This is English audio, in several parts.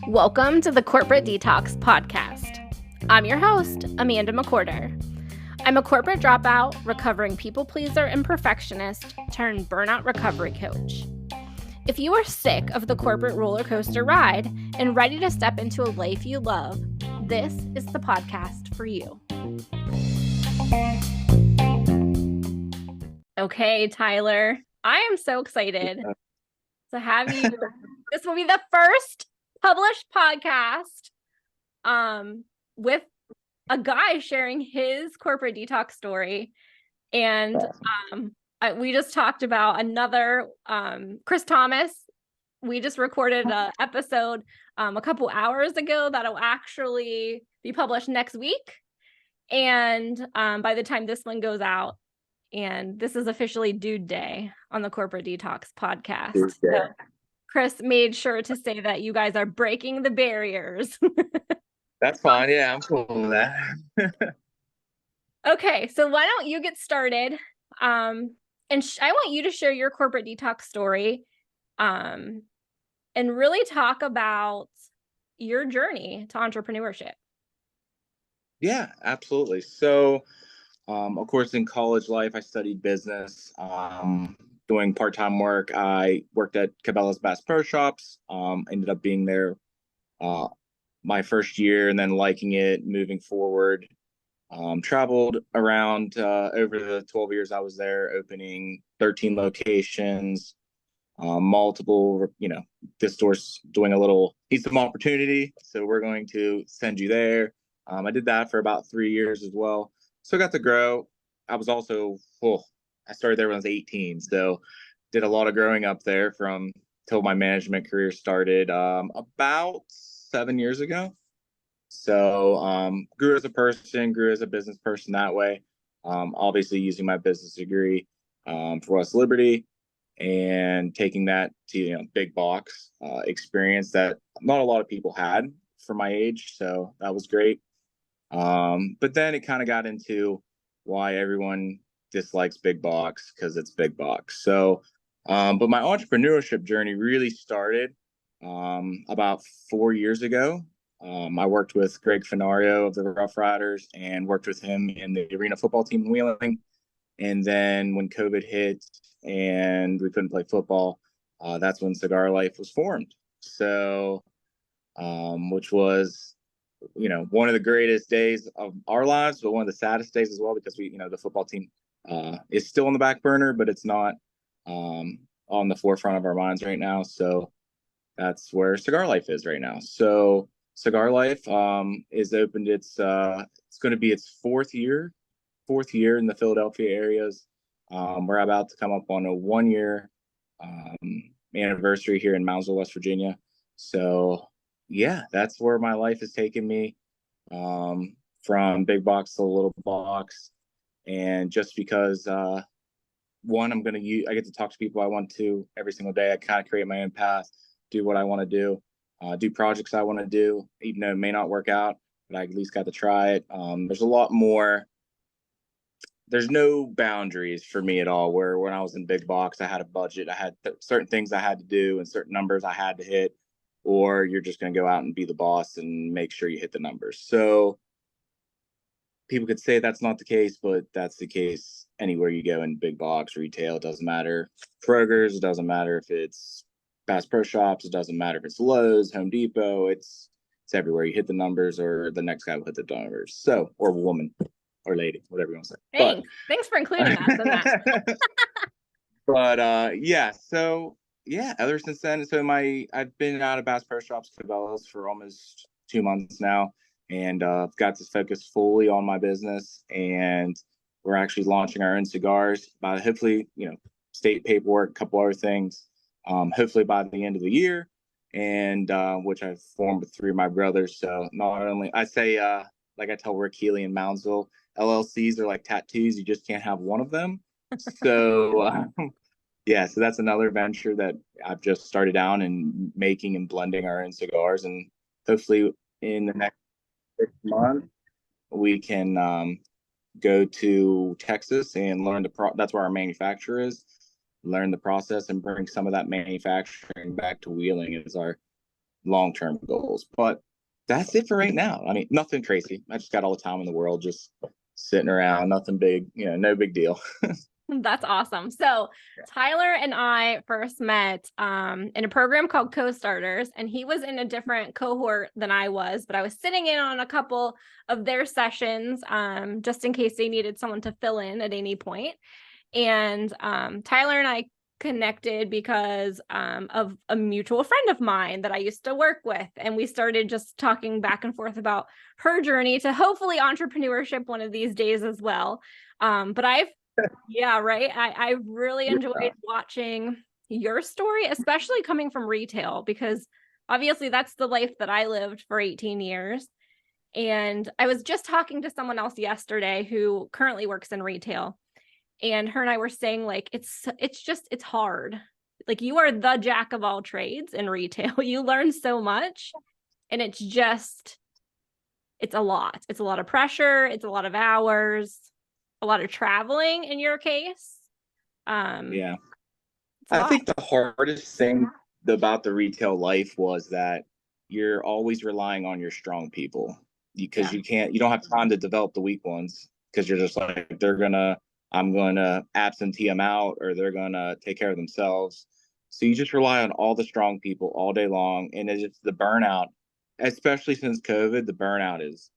Welcome to the Corporate Detox podcast. I'm your host, Amanda McWhorter. I'm a corporate dropout, recovering people pleaser and perfectionist turned burnout recovery coach. If you are sick of the corporate roller coaster ride and ready to step into a life you love, this is the podcast for you. Okay, Tyler, I am so excited to have you. This will be the first published podcast with a guy sharing his corporate detox story. And we just talked about another Chris Thomas. We just recorded an episode a couple hours ago that'll actually be published next week. And by the time this one goes out, and this is officially Dude Day on the Corporate Detox podcast. So Chris made sure to say that you guys are breaking the barriers. That's fine. Yeah, I'm cool with that. Okay, so why don't you get started? And I want you to share your corporate detox story and really talk about your journey to entrepreneurship. Yeah, absolutely. So, of course, in college life, I studied business, doing part-time work. I worked at Cabela's Bass Pro Shops, ended up being there my first year and then liking it, moving forward. Traveled around over the 12 years I was there, opening 13 locations, multiple, this store's doing a little, need some opportunity, so we're going to send you there. I did that for about 3 years as well. So I got to grow. I was also, I started there when I was 18, so did a lot of growing up there from till my management career started about 7 years ago. So grew as a person, grew as a business person that way. Obviously using my business degree for West Liberty and taking that to big box experience that not a lot of people had for my age. So that was great. But then it kind of got into why everyone dislikes big box, because it's big box. So but my entrepreneurship journey really started about 4 years ago. I worked with Greg Fenario of the Rough Riders and worked with him in the arena football team in Wheeling. And then when COVID hit and we couldn't play football, that's when Cigar Life was formed. So, which was, one of the greatest days of our lives, but one of the saddest days as well, because the football team is still on the back burner, but it's not on the forefront of our minds right now. So that's where Cigar Life is right now. So Cigar Life is opened. It's going to be its fourth year in the Philadelphia areas. We're about to come up on a 1-year anniversary here in Moundsville, West Virginia. So yeah, that's where my life has taken me, from big box to little box. And just because one, I get to talk to people I want to every single day. I kind of create my own path, do what I want to do. Do projects I want to do, even though it may not work out, but I at least got to try it. There's a lot more. There's no boundaries for me at all, where when I was in big box, I had a budget. I had certain things I had to do and certain numbers I had to hit, or you're just going to go out and be the boss and make sure you hit the numbers. So people could say that's not the case, but that's the case anywhere you go in big box, retail. It doesn't matter. Kroger's, it doesn't matter if it's Bass Pro Shops, it doesn't matter if it's Lowe's, Home Depot, it's everywhere. You hit the numbers, or the next guy will hit the numbers. So, or woman or lady, whatever you want to say. Thanks for including us in that. But ever since then, I've been out of Bass Pro Shops, Cabela's for almost 2 months now, and got to focus fully on my business. And we're actually launching our own cigars by hopefully, state paperwork, a couple other things. Hopefully by the end of the year, and which I've formed with 3 of my brothers. So not only I say, like I tell Rick Healy in Moundsville, LLCs are like tattoos; you just can't have one of them. So so that's another venture that I've just started down, and making and blending our own cigars, and hopefully in the next 6 months we can go to Texas and learn that's where our manufacturer is, learn the process and bring some of that manufacturing back to Wheeling is our long-term goals. But that's it for right now. I mean, nothing crazy. I just got all the time in the world, just sitting around, nothing big, no big deal. That's awesome. So Tyler and I first met in a program called Co-Starters, and he was in a different cohort than I was, but I was sitting in on a couple of their sessions just in case they needed someone to fill in at any point. And Tyler and I connected because of a mutual friend of mine that I used to work with. And we started just talking back and forth about her journey to hopefully entrepreneurship one of these days as well. But I've really enjoyed watching your story, especially coming from retail, because obviously that's the life that I lived for 18 years. And I was just talking to someone else yesterday who currently works in retail. And her and I were saying, like, it's hard. Like, you are the jack of all trades in retail. You learn so much, and it's a lot. It's a lot of pressure. It's a lot of hours, a lot of traveling in your case. Yeah. I think the hardest thing about the retail life was that you're always relying on your strong people, because you don't have time to develop the weak ones, because you're just like, I'm going to absentee them out, or they're going to take care of themselves. So you just rely on all the strong people all day long. And it's just the burnout, especially since COVID, the burnout is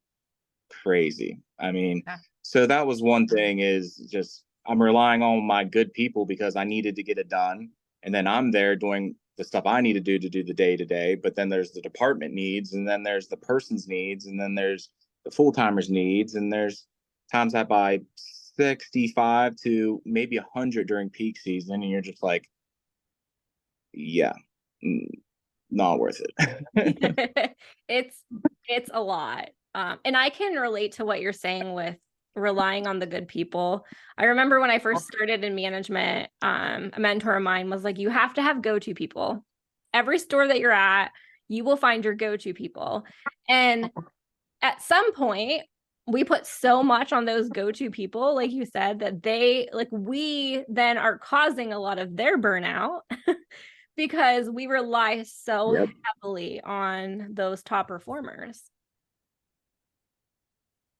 crazy. I mean, so that was one thing, is just I'm relying on my good people because I needed to get it done. And then I'm there doing the stuff I need to do the day to day. But then there's the department needs, and then there's the person's needs, and then there's the full timers needs. And there's times I buy 65 to maybe 100 during peak season. And you're just like, yeah, not worth it. It's a lot. And I can relate to what you're saying with relying on the good people. I remember when I first started in management, a mentor of mine was like, you have to have go-to people. Every store that you're at, you will find your go-to people. And at some point, we put so much on those go-to people, like you said, that we then are causing a lot of their burnout because we rely so heavily on those top performers.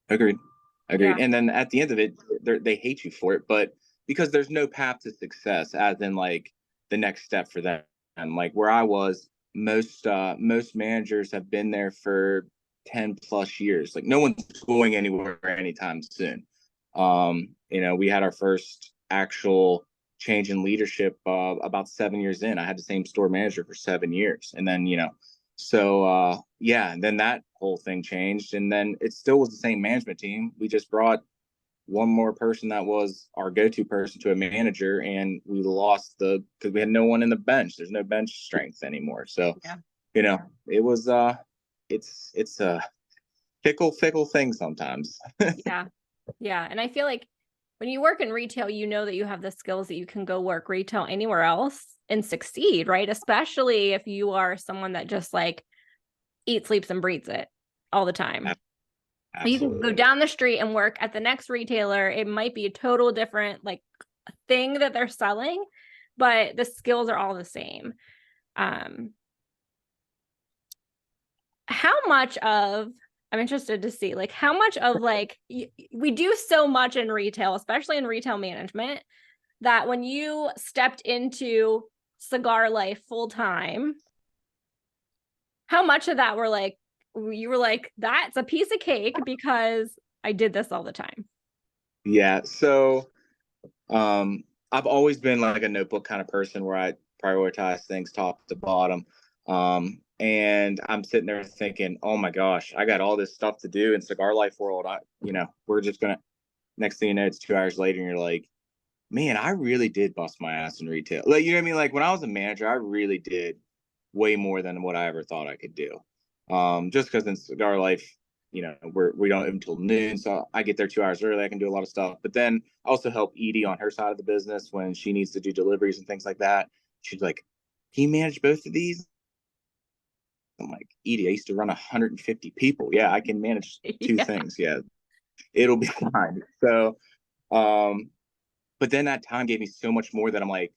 Agreed. And then at the end of it, they hate you for it, but because there's no path to success, as in like the next step for them. And like where I was, most managers have been there for 10 plus years. Like no one's going anywhere anytime soon. We had our first actual change in leadership about 7 years in. I had the same store manager for 7 years, and then and then that whole thing changed, and then it still was the same management team. We just brought one more person that was our go-to person to a manager, and we lost because we had no one in the bench. There's no bench strength anymore. So it was it's a fickle thing sometimes. Yeah. And I feel like when you work in retail, you know that you have the skills that you can go work retail anywhere else and succeed, right? Especially if you are someone that just like eats, sleeps, and breathes it all the time. Absolutely. You can go down the street and work at the next retailer. It might be a total different like thing that they're selling, but the skills are all the same. I'm interested to see like how much of like we do so much in retail, especially in retail management, that when you stepped into cigar life full time, how much of that you were like, that's a piece of cake because I did this all the time? Yeah. So I've always been like a notebook kind of person where I prioritize things top to bottom. And I'm sitting there thinking, oh my gosh, I got all this stuff to do in cigar life world. We're just next thing you know, it's 2 hours later and you're like, man, I really did bust my ass in retail. Like, you know what I mean? Like when I was a manager, I really did way more than what I ever thought I could do. Just because in cigar life, we don't until noon. So I get there 2 hours early. I can do a lot of stuff, but then I also help Edie on her side of the business when she needs to do deliveries and things like that. She's like, can you manage both of these? I'm like, Edie, I used to run 150 people. Yeah, I can manage two things. Yeah, it'll be fine. So, but then that time gave me so much more that I'm like,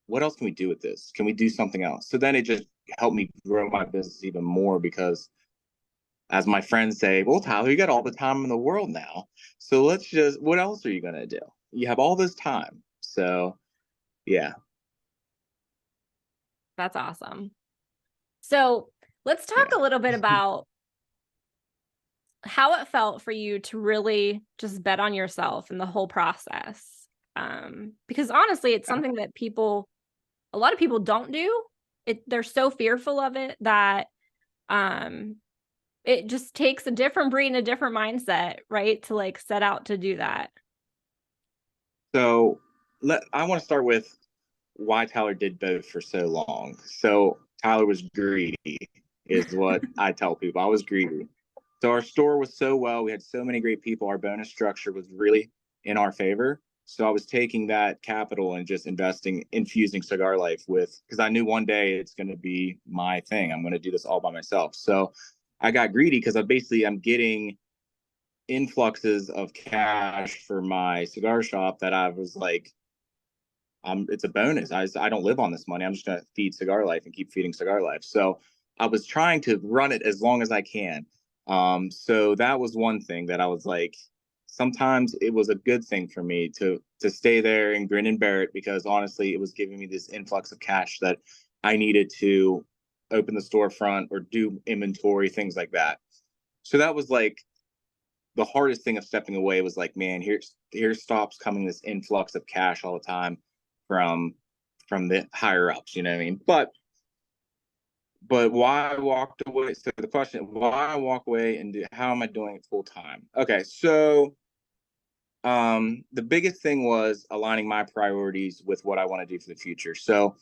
what else can we do with this? Can we do something else? So then it just helped me grow my business even more because, as my friends say, well, Tyler, you got all the time in the world now. So let's just, what else are you going to do? You have all this time. So, yeah. That's awesome. So let's talk Yeah. a little bit about how it felt for you to really just bet on yourself in the whole process. Because honestly, it's something that a lot of people don't do. They're so fearful of it that it just takes a different breed and a different mindset, right? To like set out to do that. So I want to start with why Tyler did both for so long. So Tyler was greedy, is what I tell people. I was greedy. So our store was so well. We had so many great people. Our bonus structure was really in our favor. So I was taking that capital and just infusing Cigar Life with, because I knew one day it's going to be my thing. I'm going to do this all by myself. So I got greedy because I'm getting influxes of cash for my cigar shop that I was like, it's a bonus. I don't live on this money. I'm just going to feed Cigar Life and keep feeding Cigar Life. So I was trying to run it as long as I can. So that was one thing that I was like, sometimes it was a good thing for me to stay there and grin and bear it, because honestly, it was giving me this influx of cash that I needed to open the storefront or do inventory, things like that. So that was like the hardest thing of stepping away, was like, man, here stops coming this influx of cash all the time from the higher ups, you know what I mean? But why I walked away. So the question, why I walk away and how am I doing it full time? Okay, so the biggest thing was aligning my priorities with what I want to do for the future. So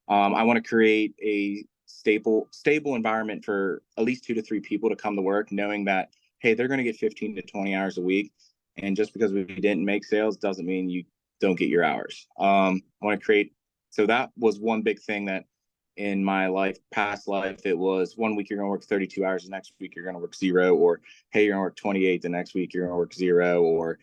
I want to create a stable environment for at least 2 to 3 people to come to work, knowing that, hey, they're going to get 15 to 20 hours a week. And just because we didn't make sales doesn't mean you don't get your hours. I want to create, so that was one big thing that in my past life, it was 1 week you're going to work 32 hours, the next week you're going to work 0, or hey, you're going to work 28, the next week you're going to work 0, or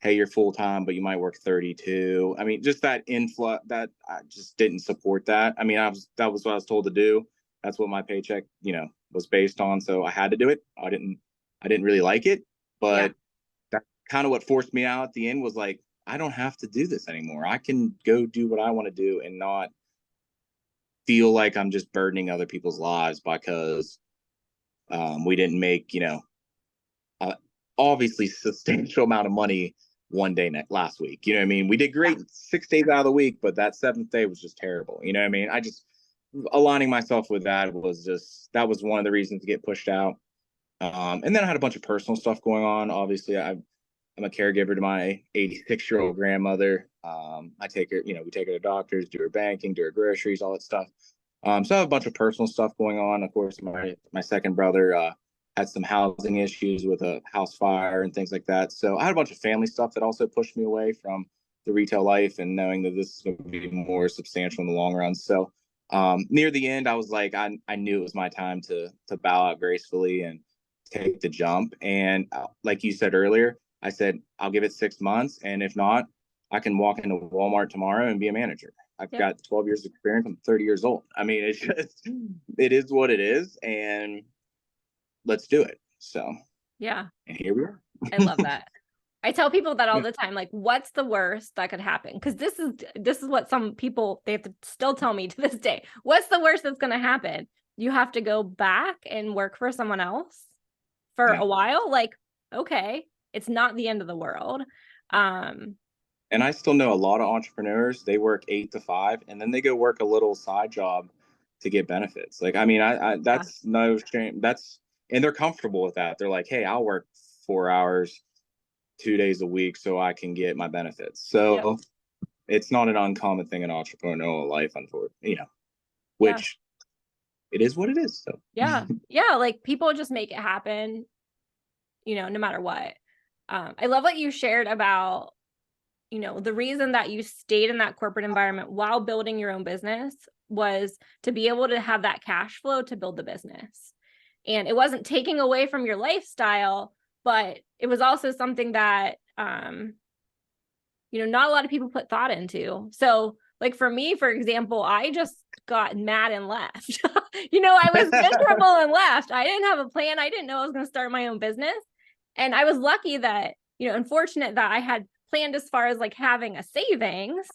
hey, you're full time, but you might work 32. I mean, just that influx, that I just didn't support that. I mean, that was what I was told to do. That's what my paycheck, was based on. So I had to do it. I didn't really like it, Yeah. but that kind of what forced me out at the end was like, I don't have to do this anymore. I can go do what I want to do and not feel like I'm just burdening other people's lives because we didn't make, uh, obviously substantial amount of money one day last week. You know what I mean? We did great 6 days out of the week, but that seventh day was just terrible. You know what I mean? I just aligning myself with that was one of the reasons to get pushed out. And then I had a bunch of personal stuff going on. Obviously, I'm a caregiver to my 86-year-old grandmother. I take her, we take her to doctors, do her banking, do her groceries, all that stuff. So I have a bunch of personal stuff going on. Of course, my second brother had some housing issues with a house fire and things like that. So I had a bunch of family stuff that also pushed me away from the retail life and knowing that this is going to be more substantial in the long run. So near the end, I was like, I knew it was my time to bow out gracefully and take the jump. And like you said earlier, I said, I'll give it 6 months. And if not, I can walk into Walmart tomorrow and be a manager. I've got 12 years of experience. I'm 30 years old. I mean, it is what it is. And let's do it. So, Yeah. and here we are. I love that. I tell people that all Yeah. the time, like, what's the worst that could happen? Because this is what some people, they have to still tell me to this day. What's the worst that's going to happen? You have to go back and work for someone else for Yeah. a while. Like, okay, it's not the end of the world. And I still know a lot of entrepreneurs, they work 8 to 5 and then they go work a little side job to get benefits. Like, I mean, I Yeah. that's no shame. And they're comfortable with that. They're like, hey, I'll work 4 hours, 2 days a week so I can get my benefits. Yep. So it's not an uncommon thing in entrepreneurial life, unfortunately, Yeah. which it is what it is. So Yeah. Yeah. Like people just make it happen, no matter what. I love what you shared about, the reason that you stayed in that corporate environment while building your own business was to be able to have that cash flow to build the business. And it wasn't taking away from your lifestyle, but it was also something that, not a lot of people put thought into. So Like for me, for example, I just got mad and left. I was miserable and left. I didn't have a plan. I didn't know I was going to start my own business. And I was lucky that, unfortunate that I had planned as far as like having a savings.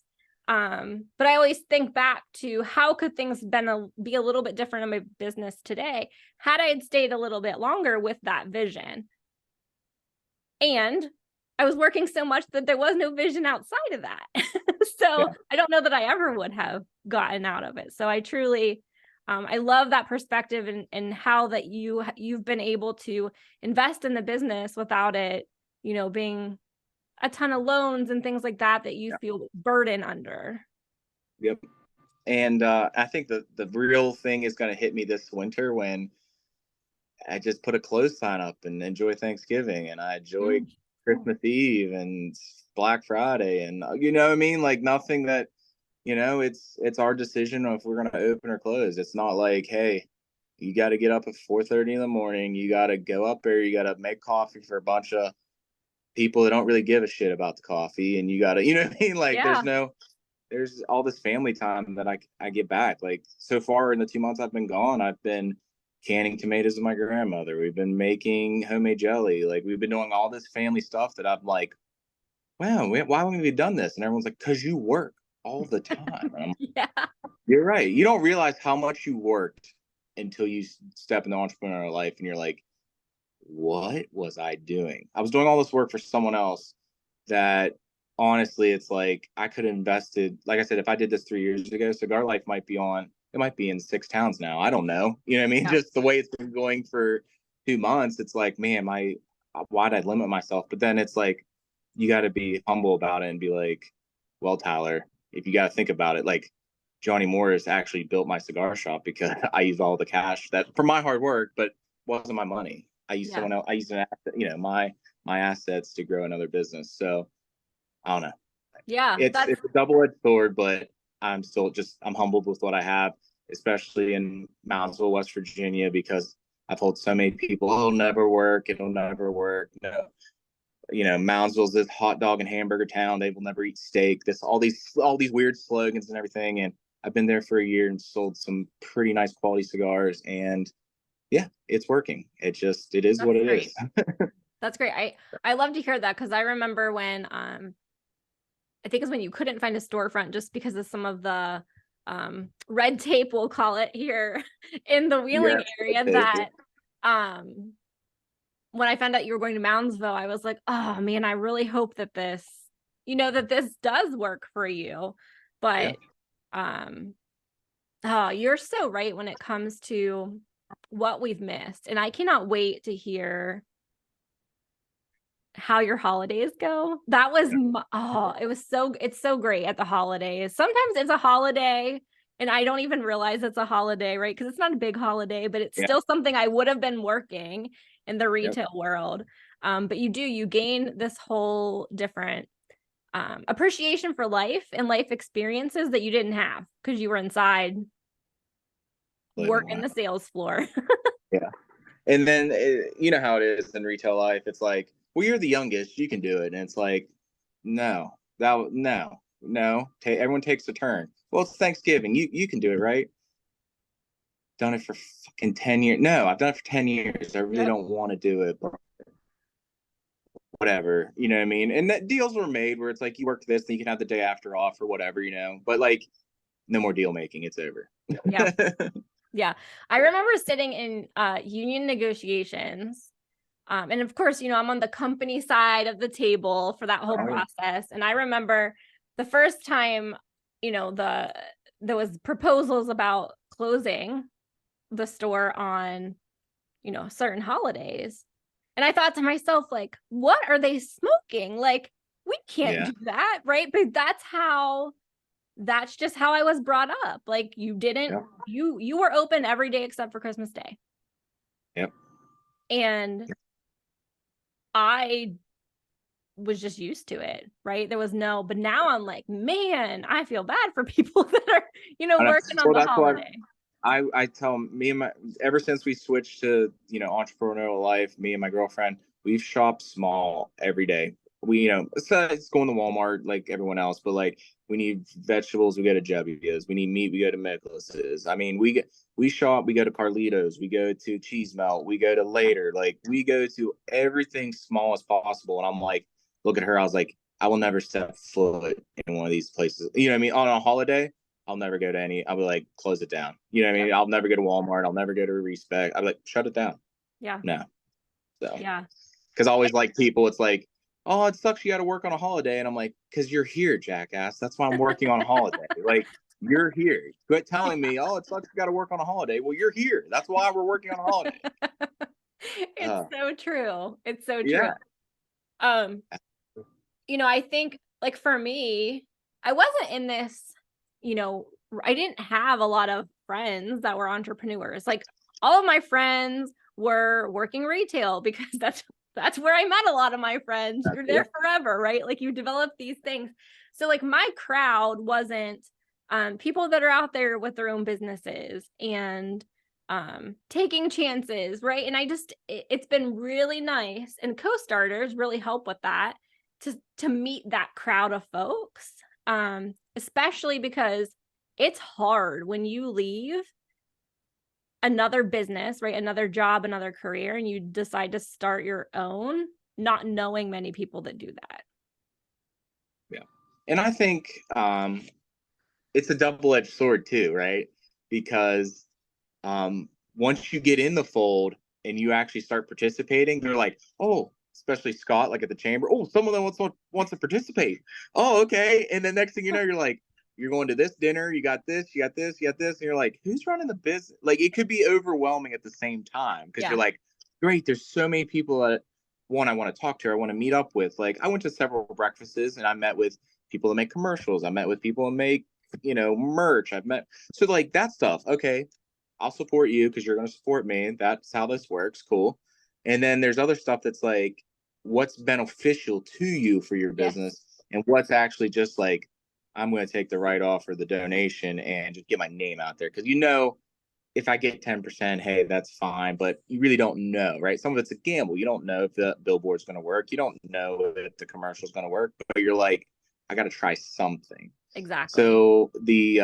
But I always think back to how could things be a little bit different in my business today had I had stayed a little bit longer with that vision. And I was working so much that there was no vision outside of that. So I don't know that I ever would have gotten out of it. So I truly, I love that perspective and how that you've been able to invest in the business without it, being a ton of loans and things like that you feel burden under. Yep. And I think the real thing is going to hit me this winter when I just put a close sign up and enjoy Thanksgiving, and I enjoy Christmas Eve and Black Friday, and you know what I mean? Like nothing that, it's our decision if we're going to open or close. It's not like, hey, you got to get up at 4:30 in the morning. You got to go up there. You got to make coffee for a bunch of people that don't really give a shit about the coffee. And you got to, you know what I mean? Like there's all this family time that I get back. Like so far in the 2 months I've been gone, I've been canning tomatoes with my grandmother. We've been making homemade jelly. Like we've been doing all this family stuff that I'm like, wow, why haven't we done this? And everyone's like, because you work all the time. Yeah. You're right. You don't realize how much you worked until you step into entrepreneurial life and you're like, what was I doing? I was doing all this work for someone else that honestly, it's like I could have invested. Like I said, if I did this 3 years ago, Cigar Life might be in 6 towns now. I don't know. You know what I mean? Yeah. Just the way it's been going for 2 months, it's like, man, why'd I limit myself? But then it's like, you got to be humble about it and be like, well, Tyler, if you got to think about it, like Johnny Morris actually built my cigar shop because I used all the cash that for my hard work, but wasn't my money. I used someone else. I used an asset, my assets to grow another business. So I don't know. Yeah, it's a double-edged sword, but I'm humbled with what I have, especially in Moundsville, West Virginia, because I've told so many people, oh, it'll never work. It'll never work. No, Moundsville's this hot dog and hamburger town. They will never eat steak. All these weird slogans and everything. And I've been there for a year and sold some pretty nice quality cigars. And yeah, it's working. It is what it is. That's great. I love to hear that because I remember when I think it's when you couldn't find a storefront just because of some of the red tape, we'll call it here in the Wheeling area. That when I found out you were going to Moundsville, I was like, oh man, I really hope that this does work for you. But you're so right when it comes to what we've missed. And I cannot wait to hear how your holidays go. That was it's so great at the holidays. Sometimes it's a holiday and I don't even realize it's a holiday, right? Because it's not a big holiday, but it's still something I would have been working in the retail world. But you gain this whole different appreciation for life and life experiences that you didn't have because you were inside working the sales floor. Yeah. And then, you know how it is in retail life. It's like, well, you're the youngest, you can do it. And it's like, no. Everyone takes a turn. Well, it's Thanksgiving. You can do it, right? Done it for fucking 10 years. No, I've done it for 10 years. I really don't want to do it. But whatever, you know what I mean? And that deals were made where it's like, you work this, then you can have the day after off or whatever, But like, no more deal making. It's over. Yeah. Yeah. I remember sitting in union negotiations. And of course, I'm on the company side of the table for that whole process. And I remember the first time, there was proposals about closing the store on, certain holidays. And I thought to myself, like, what are they smoking? Like, we can't do that, right? But that's just how I was brought up. Like you were open every day except for Christmas Day. Yep. And I was just used to it, right? But now I'm like, man, I feel bad for people that are, working on the holiday. I tell ever since we switched to, entrepreneurial life, me and my girlfriend, we've shopped small every day. it's going to Walmart like everyone else, but like we need vegetables, we go to Jebbia's. We need meat, we go to Nicholas's. I mean, we shop, we go to Carlitos, we go to Cheese Melt, we go to Later. Like we go to everything small as possible. And I'm like, look at her. I was like, I will never step foot in one of these places. You know what I mean? On a holiday, I'll never go to any. I'll be like, close it down. You know what I mean? I'll never go to Walmart. I'll never go to Respect. I'll be like, shut it down. Yeah. No. So Yeah. because I always like people, it's like, oh, it sucks you got to work on a holiday. And I'm like, because you're here, jackass. That's why I'm working on a holiday. Like, you're here. Quit telling me, oh, it sucks you got to work on a holiday. Well, you're here. That's why we're working on a holiday. It's so true. It's so true. Yeah. I think like for me, I wasn't in this, I didn't have a lot of friends that were entrepreneurs. Like all of my friends were working retail because that's where I met a lot of my friends. You're there forever, right? Like you develop these things. So like my crowd wasn't people that are out there with their own businesses and taking chances, right? And it's been really nice, and co-starters really help with that, to meet that crowd of folks, especially because it's hard when you leave another business, right? Another job, another career, and you decide to start your own, not knowing many people that do that. Yeah. And I think it's a double-edged sword too, right? Because once you get in the fold and you actually start participating, they're like, oh, especially Scott, like at the chamber, oh, someone that wants to participate. Oh, okay. And the next thing you know, you're like, you're going to this dinner, you got this, you got this, you got this, and you're like, who's running the business? Like it could be overwhelming at the same time because you're like, great, there's so many people that I want to talk to, I want to meet up with. Like I went to several breakfasts and I met with people that make commercials. I met with people that make, merch. I've met, so like that stuff. Okay, I'll support you because you're going to support me. That's how this works. Cool. And then there's other stuff that's like, what's beneficial to you for your business, and what's actually just like, I'm going to take the write off or the donation and just get my name out there. Because if I get 10%, hey, that's fine. But you really don't know, right? Some of it's a gamble. You don't know if the billboard's going to work. You don't know if the commercial's going to work. But you're like, I got to try something. Exactly. So the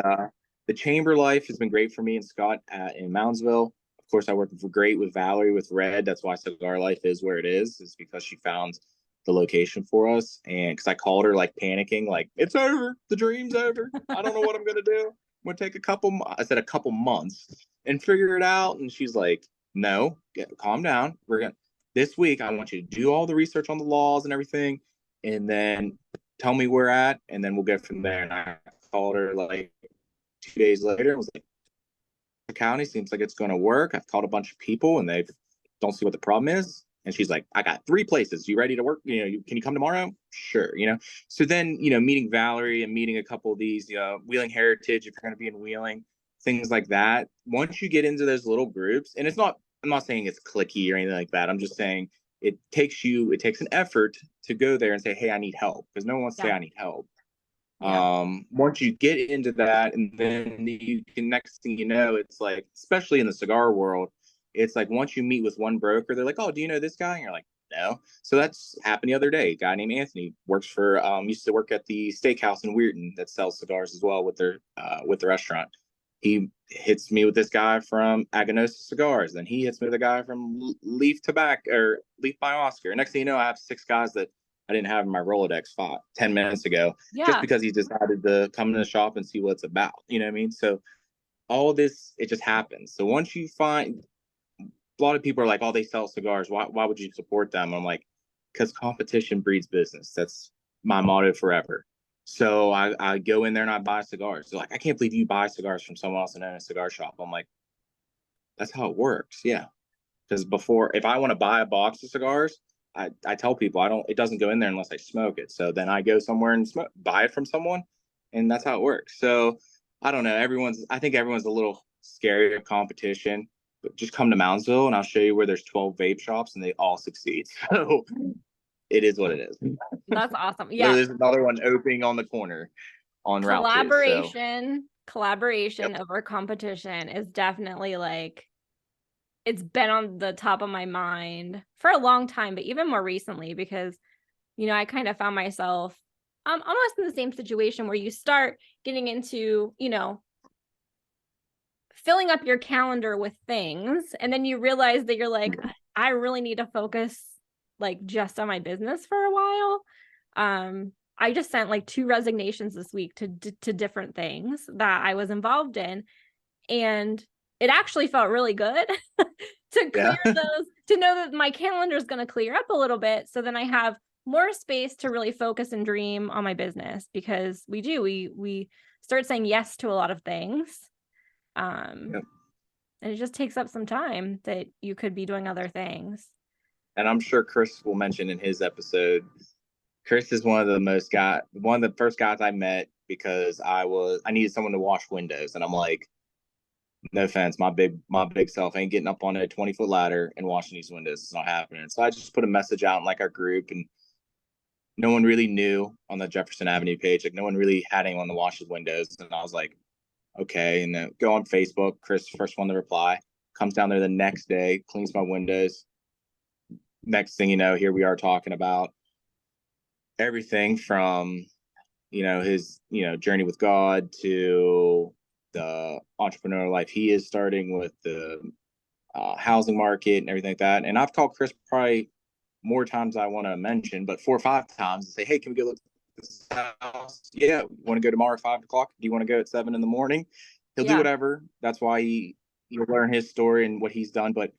chamber life has been great for me and Scott in Moundsville. Of course, I work great with Valerie with Red. That's why Cigar Life is where it is because she found the location for us. And because I called her like panicking, like, it's over. The dream's over. I don't know what I'm going to do. I'm going to take a couple months and figure it out. And she's like, no, calm down. This week, I want you to do all the research on the laws and everything. And then tell me where we're at. And then we'll go from there. And I called her like 2 days later and was like, the county seems like it's going to work. I've called a bunch of people and they don't see what the problem is. And she's like, I got 3 places. You ready to work? Can you come tomorrow? Sure. So then, meeting Valerie and meeting a couple of these, Wheeling Heritage, if you're going to be in Wheeling, things like that. Once you get into those little groups, and I'm not saying it's cliquey or anything like that. I'm just saying it takes an effort to go there and say, hey, I need help, because no one wants to say I need help. Once you get into that, and then you can, next thing you know, it's like, especially in the cigar world, it's like once you meet with one broker, they're like, oh, do you know this guy? And you're like, no. So that's happened the other day. A guy named Anthony works for used to work at the steakhouse in Weirton that sells cigars as well with the restaurant. He hits me with this guy from Aganosa Cigars, then he hits me with a guy from Leaf Tobacco or Leaf by Oscar. Next thing you know, I have 6 guys that I didn't have in my Rolodex 10 minutes ago, just because he decided to come in the shop and see what it's about. You know what I mean? So all this, it just happens. So once you find, a lot of people are like, oh, they sell cigars. Why would you support them? I'm like, because competition breeds business. That's my motto forever. So I go in there and I buy cigars. They're like, I can't believe you buy cigars from someone else and own a cigar shop. I'm like, that's how it works. Yeah. Because if I want to buy a box of cigars, I tell people it doesn't go in there unless I smoke it. So then I go somewhere and buy it from someone, and that's how it works. So I don't know. I think everyone's a little scary of competition, but just come to Moundsville and I'll show you where there's 12 vape shops and they all succeed. So it is what it is. That's awesome. Yeah. There's another one opening on the corner on Route 2. Collaboration over competition is definitely like, it's been on the top of my mind for a long time, but even more recently, because I kind of found myself almost in the same situation where you start getting into, filling up your calendar with things, and then you realize that you're like, I really need to focus like just on my business for a while. I just sent like 2 resignations this week to different things that I was involved in, and it actually felt really good to clear those, to know that my calendar is going to clear up a little bit, so then I have more space to really focus and dream on my business, because we start saying yes to a lot of things. And it just takes up some time that you could be doing other things. And I'm sure Chris will mention in his episode, Chris is one of the first guys I met because I needed someone to wash windows, and I'm like, no offense, my big self ain't getting up on a 20-foot ladder and washing these windows. It's not happening. So I just put a message out in like our group, and no one really knew on the Jefferson Avenue page. Like no one really had anyone to wash his windows, and I was like, okay. And go on Facebook. Chris, first one to reply, comes down there the next day, cleans my windows. Next thing you know, here we are talking about everything from, his, journey with God to the entrepreneurial life he is starting with, the housing market and everything like that. And I've called Chris probably more times I want to mention, but 4 or 5 times and say, hey, can we go look at this house? Yeah. Want to go tomorrow at 5 o'clock? Do you want to go at 7 in the morning? He'll do whatever. That's why you'll learn his story and what he's done. But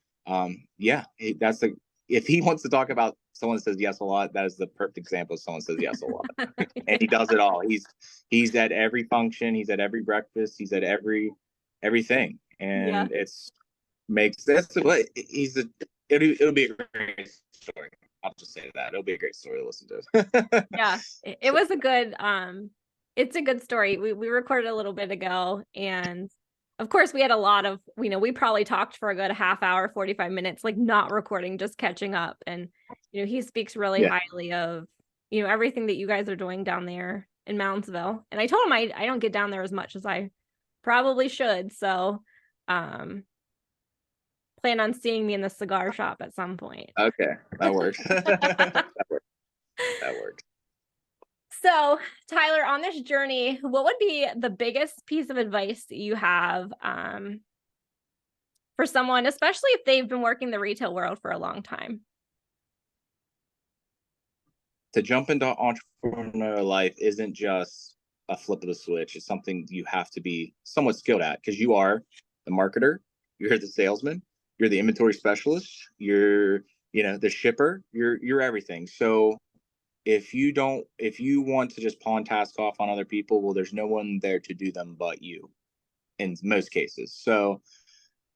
if he wants to talk about someone that says yes a lot, that is the perfect example of someone says yes a lot. And he does it all. He's at every function, he's at every breakfast, he's at everything. And it'll be a great story. I'll just say that. It'll be a great story to listen to. Yeah. It was a good it's a good story. We recorded a little bit ago, and of course we had a lot of, we probably talked for a good half hour, 45 minutes, like not recording, just catching up. And, he speaks really highly of, everything that you guys are doing down there in Moundsville. And I told him I don't get down there as much as I probably should. So, plan on seeing me in the cigar shop at some point. Okay. That works. That works. So, Tyler, on this journey, what would be the biggest piece of advice that you have for someone, especially if they've been working the retail world for a long time? To jump into entrepreneurial life isn't just a flip of the switch. It's something you have to be somewhat skilled at, because you are the marketer, you're the salesman, you're the inventory specialist, you're the shipper, you're everything. So if you want to just pawn tasks off on other people, well, there's no one there to do them but you in most cases. So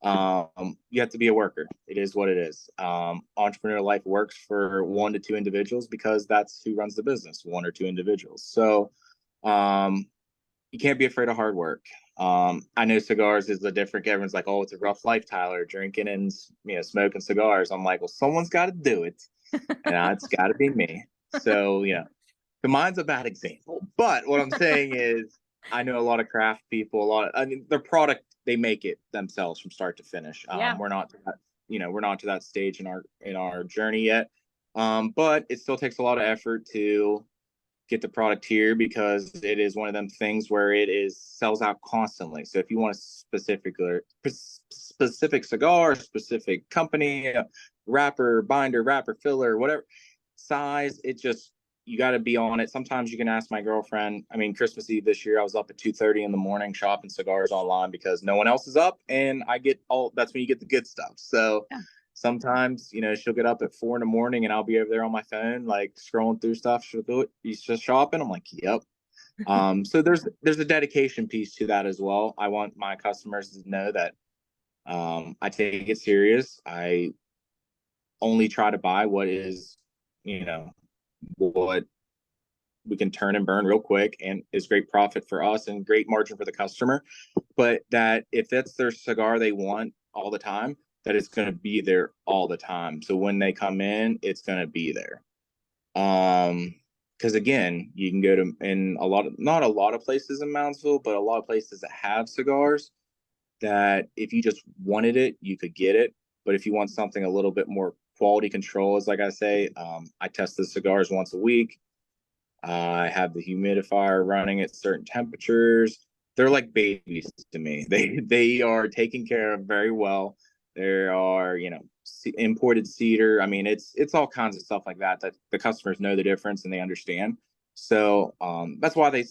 you have to be a worker. It is what it is. Entrepreneurial life works for 1 to 2 individuals because that's who runs the business, 1 or 2 individuals. So you can't be afraid of hard work. I know cigars is the different. Everyone's like, oh, it's a rough life, Tyler, drinking and smoking cigars. I'm like, well, someone's got to do it, and it's got to be me. So mine's a bad example, but what I'm saying is I know a lot of craft people, their product, they make it themselves from start to finish. We're not to that, we're not to that stage in our journey yet. But it still takes a lot of effort to get the product here, because it is one of them things where sells out constantly. So if you want a specific cigar, specific company, wrapper, binder, wrapper, filler, whatever size, you got to be on it. Sometimes you can ask my girlfriend. I mean, Christmas Eve this year, I was up at 2:30 in the morning shopping cigars online because no one else is up, and that's when you get the good stuff. So sometimes, she'll get up at 4 in the morning and I'll be over there on my phone, like scrolling through stuff. She'll go, "You just shopping?" I'm like, "Yep." So there's a dedication piece to that as well. I want my customers to know that I take it serious. I only try to buy what is, what we can turn and burn real quick and is great profit for us and great margin for the customer. But that if that's their cigar they want all the time, that it's going to be there all the time. So when they come in, it's going to be there. Because again, you can go to not a lot of places in Moundsville, but a lot of places that have cigars that if you just wanted it, you could get it. But if you want something a little bit more quality control is like I say. I test the cigars once a week. I have the humidifier running at certain temperatures. They're like babies to me. They are taken care of very well. There are, imported cedar. I mean, it's all kinds of stuff like that the customers know the difference and they understand. So that's why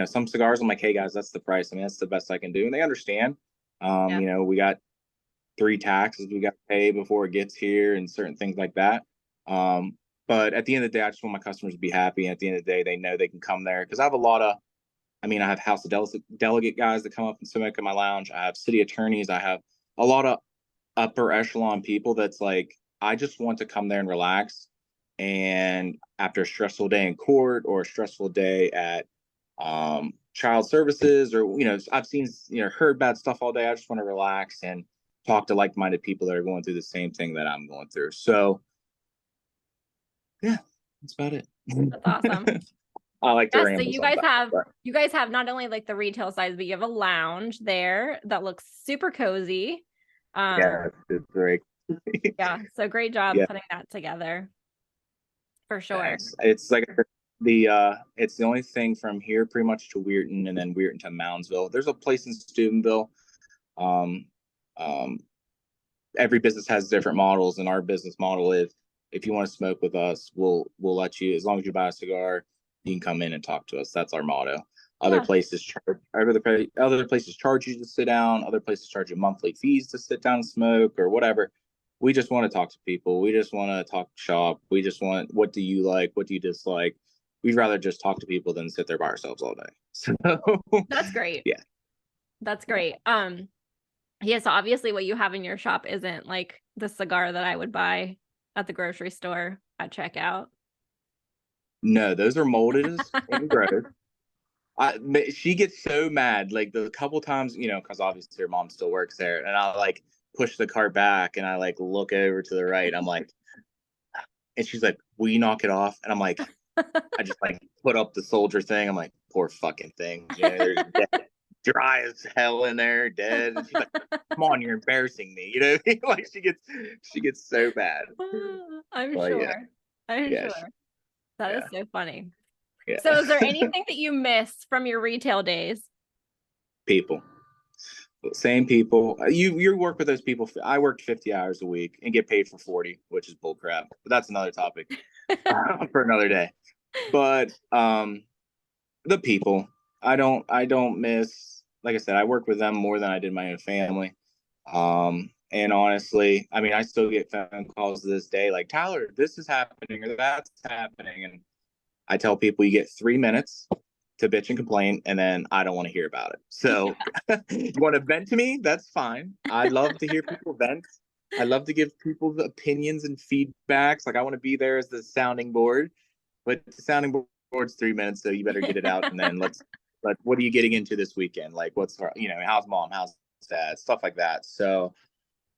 some cigars, I'm like, hey guys, that's the price. I mean, that's the best I can do, and they understand. Yeah. We got 3 taxes we got to pay before it gets here, and certain things like that. But at the end of the day, I just want my customers to be happy. And at the end of the day, they know they can come there because I have House of Delegate guys that come up and smoke in my lounge. I have city attorneys. I have a lot of upper echelon people that's like, I just want to come there and relax. And after a stressful day in court or a stressful day at child services, or, I've seen, heard bad stuff all day. I just want to relax and talk to like-minded people that are going through the same thing that I'm going through. So yeah, that's about it. That's awesome. I like to So ramble you guys sometimes, you guys have not only like the retail size, but you have a lounge there that looks super cozy. yeah, it's great. Yeah, so great job Yeah, putting that together for sure. thanks. It's like it's the only thing from here pretty much to Weirton, and then Weirton to Moundsville. There's a place in Steubenville. Um, um, every business has different models, and our business model is, if you want to smoke with us, we'll let you, as long as you buy a cigar, you can come in and talk to us. That's our motto. Other places charge you to sit down. Other places charge you monthly fees to sit down and smoke or whatever. We just want to talk to people. We just want to talk shop. We just want, what do you like? What do you dislike? We'd rather just talk to people than sit there by ourselves all day. So That's great. yeah, That's great. Yeah, so obviously what you have in your shop isn't like the cigar that I would buy at the grocery store at checkout. no, those are molded and grown. She gets so mad, like the couple times, because obviously her mom still works there, and I like push the cart back and I like look over to the right. I'm like, and she's like, will you knock it off? And I'm like, I just like put up the soldier thing. I'm like, poor fucking thing. There's dead, dry as hell in there, dead. And she's like, come on, you're embarrassing me. Like she gets so bad. I'm But sure. yeah, I'm yeah, sure. That is so funny. yeah. So is there anything that you miss from your retail days? People. Same people. You work with those people. I worked 50 hours a week and get paid for 40, which is bull crap. But that's another topic for another day. But the people, I don't miss. Like I said, I work with them more than I did my own family. And honestly, I mean, I still get phone calls to this day, like, Tyler, this is happening or that's happening, and I tell people, you get 3 minutes to bitch and complain, and then I don't want to hear about it. So you want to vent to me? That's fine. I love to hear people vent. I love to give people the opinions and feedbacks. Like, I want to be there as the sounding board, but the sounding board's 3 minutes, so you better get it out. And then what are you getting into this weekend? Like, how's mom? How's dad? Stuff like that. So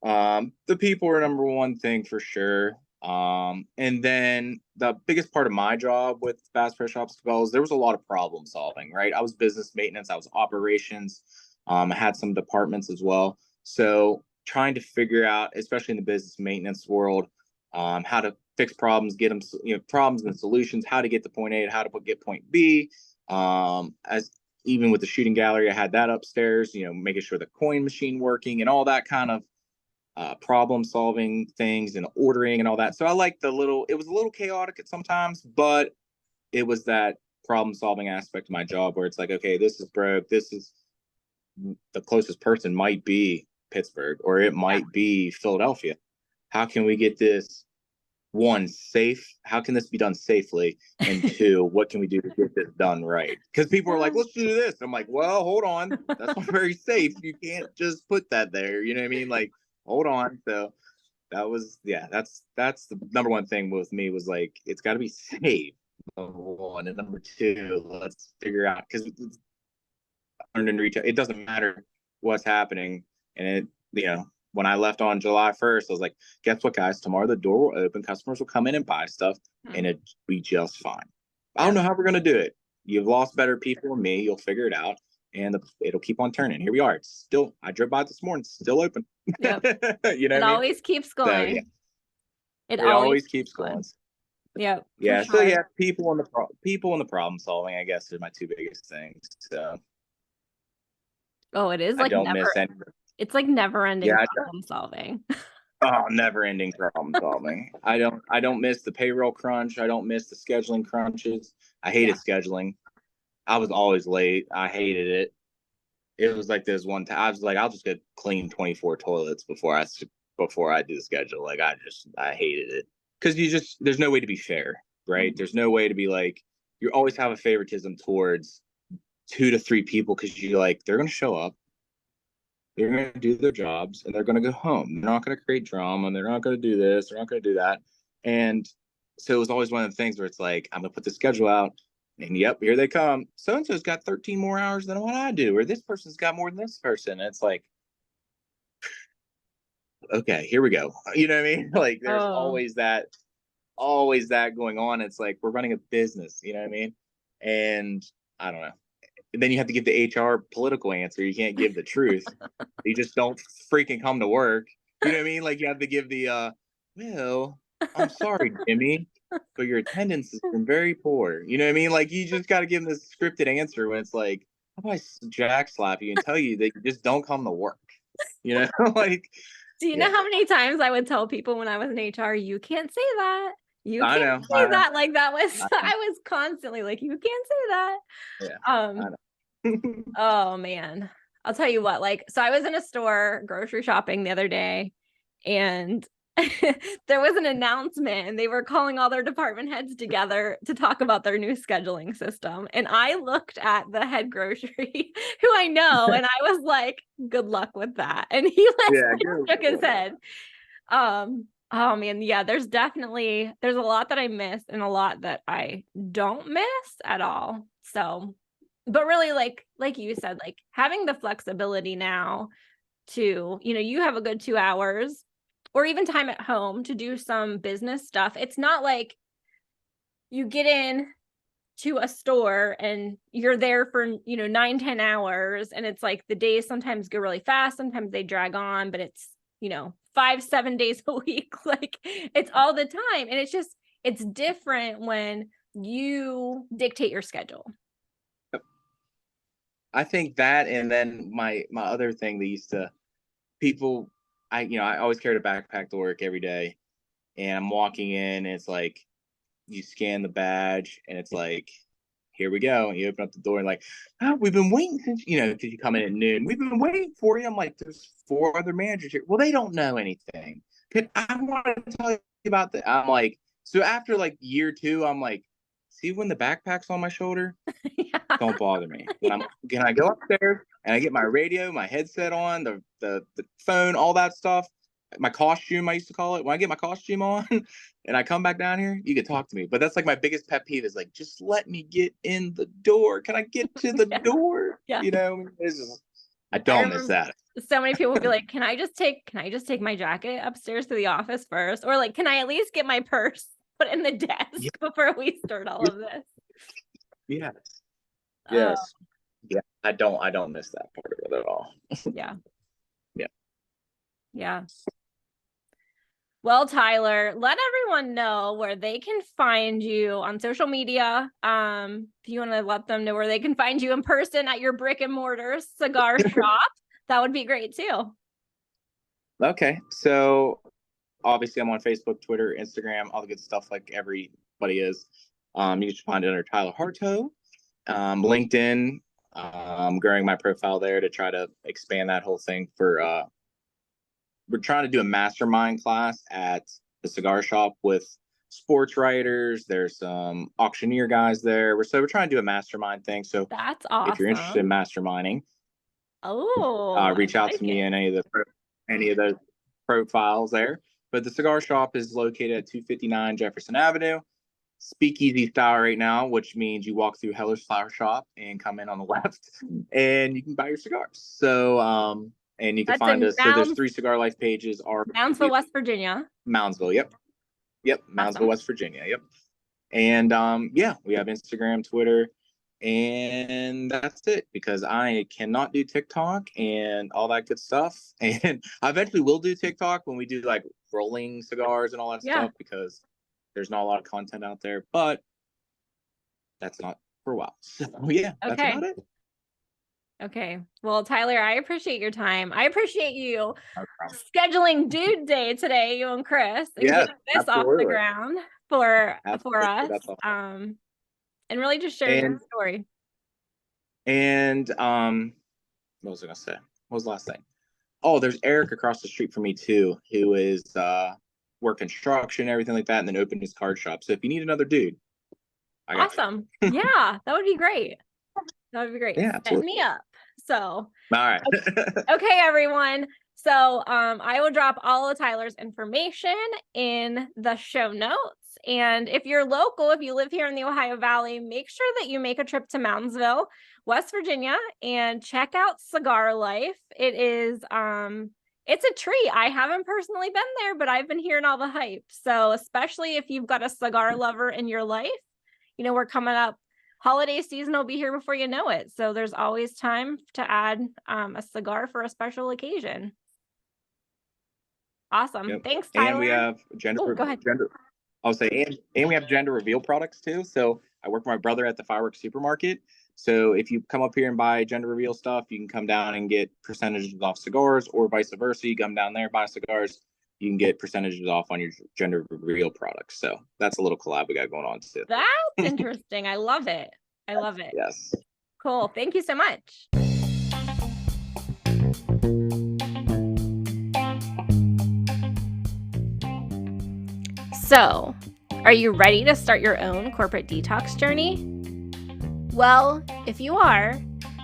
the people are number one thing for sure. And then the biggest part of my job with Bass Pro Shops is there was a lot of problem solving, right? I was business maintenance, I was operations, I had some departments as well. So trying to figure out, especially in the business maintenance world, how to fix problems, get them, problems and solutions, how to get to point A, how to get point B. As even with the shooting gallery, I had that upstairs, making sure the coin machine working and all that kind of problem solving things and ordering and all that. So I like it was a little chaotic at sometimes, but it was that problem solving aspect of my job where it's like, okay, this is broke. This is the closest person might be Pittsburgh, or it might be Philadelphia. How can we get this, one, safe? How can this be done safely? And two, what can we do to get this done right? Because people are like, let's do this. I'm like, well, hold on. That's not very safe. You can't just put that there. You know what I mean? Like, hold on. So that's the number one thing with me, was like, it's got to be safe, number one, and number two, let's figure out, because in retail, it doesn't matter what's happening. And when I left on July 1st, I was like, guess what, guys? Tomorrow the door will open, customers will come in and buy stuff, and it'll be just fine. I don't know how we're going to do it. You've lost better people than me. You'll figure it out, and it'll keep on turning. Here we are. It's still, I drove by this morning, it's still open. Yep. It always keeps going. So, yeah. It It always always keeps going. Yep. Yeah. For So sure. yeah, people and the problem solving, I guess, are my two biggest things. So Oh, it is I like don't never, miss any. it's like never ending Yeah. problem solving. Oh, never ending problem solving. I don't miss the payroll crunch. I don't miss the scheduling crunches. I hated Yeah. scheduling. I was always late. I hated it. It was like this one time. I was like, I'll just go clean 24 toilets before I do the schedule. Like I hated it because there's no way to be fair, right? There's no way to be like you always have a favoritism towards 2 to 3 people because you like they're gonna show up, they're gonna do their jobs, and they're gonna go home. They're not gonna create drama, and they're not gonna do this, they're not gonna do that. And so it was always one of the things where it's like, I'm gonna put the schedule out, and yep, here they come. So and so's got 13 more hours than what I do, or this person's got more than this person. And it's like, okay, here we go. You know what I mean? Like there's Oh. always that going on. It's like we're running a business, you know what I mean? And I don't know. And then you have to give the HR political answer. You can't give the truth. You just don't freaking come to work. You know what I mean? Like you have to give the well, I'm sorry, Jimmy, but your attendance has been very poor. You know what I mean? Like you just got to give them this scripted answer when it's like, how about I jack slap you and tell you that you just don't come to work? You know, like Do you know yeah, how many times I would tell people when I was in HR, you can't say that. You I can't know, say I know, that. Like that was, I know. I was constantly like, you can't say that. Yeah, I Um, know. oh man. I'll tell you what, like, so I was in a store grocery shopping the other day and there was an announcement and they were calling all their department heads together to talk about their new scheduling system. And I looked at the head grocery who I know and I was like, good luck with that. And he like Yeah, good. shook his head. Oh man, yeah, there's a lot that I miss and a lot that I don't miss at all. So, but really like you said, like having the flexibility now to, you have a good 2 hours or even time at home to do some business stuff. It's not like you get in to a store and you're there for 9-10 hours and it's like the days sometimes go really fast, sometimes they drag on, but it's 5-7 days a week. Like it's all the time, and it's different when you dictate your schedule. I think that, and then my other thing that used to people, I always carried a backpack to work every day, and I'm walking in, and it's like you scan the badge, and it's like, here we go, and you open up the door, and like, oh, we've been waiting since because you come in at noon. We've been waiting for you. I'm like, there's 4 other managers here. Well, they don't know anything. I want to tell you about that. I'm like, so after like year 2, I'm like, see when the backpack's on my shoulder. Yeah. Don't bother me. Can I go upstairs and I get my radio, my headset on, the phone, all that stuff, my costume, I used to call it. When I get my costume on and I come back down here, you can talk to me. But that's like my biggest pet peeve is like, just let me get in the door. Can I get to the Yeah. door? Yeah. I I don't miss remember that. so many people would be like, can I just take my jacket upstairs to the office first? Or like, can I at least get my purse put in the Yeah. desk before we start all of this? Yes. Oh, Yes. Yeah. I don't miss that part of it at all. yeah. Yeah. Yeah. Well, Tyler, let everyone know where they can find you on social media. If you want to let them know where they can find you in person at your brick and mortar cigar shop, that would be great too. Okay. So obviously I'm on Facebook, Twitter, Instagram, all the good stuff like everybody is. You can find it under Tyler Harto. LinkedIn, growing my profile there to try to expand that whole thing for we're trying to do a mastermind class at the cigar shop with sports writers. There's some auctioneer guys there. We're trying to do a mastermind thing. So That's if you're interested in awesome. masterminding, Oh, I reach out like to me it. in any of those profiles there. But the cigar shop is located at 259 Jefferson Avenue. Speakeasy style right now, which means you walk through Heller's Flower Shop and come in on the left, and you can buy your cigars. So, and you can That's find in us. So there's 3 Cigar Life pages. Are Moundsville, West Virginia. Moundsville. Yep. Moundsville, Awesome. West Virginia. Yep. And yeah, we have Instagram, Twitter. And that's it, because I cannot do TikTok and all that good stuff. And I eventually will do TikTok when we do like rolling cigars and all that stuff, because there's not a lot of content out there, but that's not for a while. So yeah, that's about it. Okay. Well, Tyler, I appreciate your time. I appreciate you scheduling Dude Day today, you and Chris, and getting this off the ground for us. And really just sharing your story. And what was I gonna say? What was the last thing? Oh, there's Eric across the street from me too, who is work construction, everything like that, and then opened his card shop. So if you need another dude, awesome. Yeah, that would be great. That would be great. Yeah, set me up. So all right. Okay, everyone. So I will drop all of Tyler's information in the show notes. And if you're local, if you live here in the Ohio Valley, make sure that you make a trip to Moundsville, West Virginia, and check out Cigar Life. It is it's a treat. I haven't personally been there, but I've been hearing all the hype. So especially if you've got a cigar lover in your life, you know, we're coming up. Holiday season will be here before you know it. So there's always time to add a cigar for a special occasion. Awesome. Yep. Thanks, Tyler. And we have go ahead. I'll say, and we have gender reveal products too. So I work with my brother at the fireworks supermarket. So if you come up here and buy gender reveal stuff, you can come down and get percentages off cigars, or vice versa. You come down there, buy cigars, you can get percentages off on your gender reveal products. So that's a little collab we got going on too. That's interesting. I love it. I love it. Yes. Cool. Thank you so much. So, are you ready to start your own corporate detox journey? Well, if you are,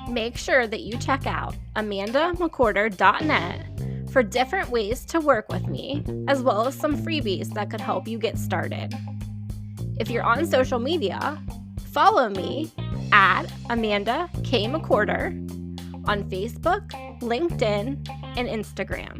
make sure that you check out amandamcwhorter.net for different ways to work with me, as well as some freebies that could help you get started. If you're on social media, follow me at Amanda K. McWhorter on Facebook, LinkedIn, and Instagram.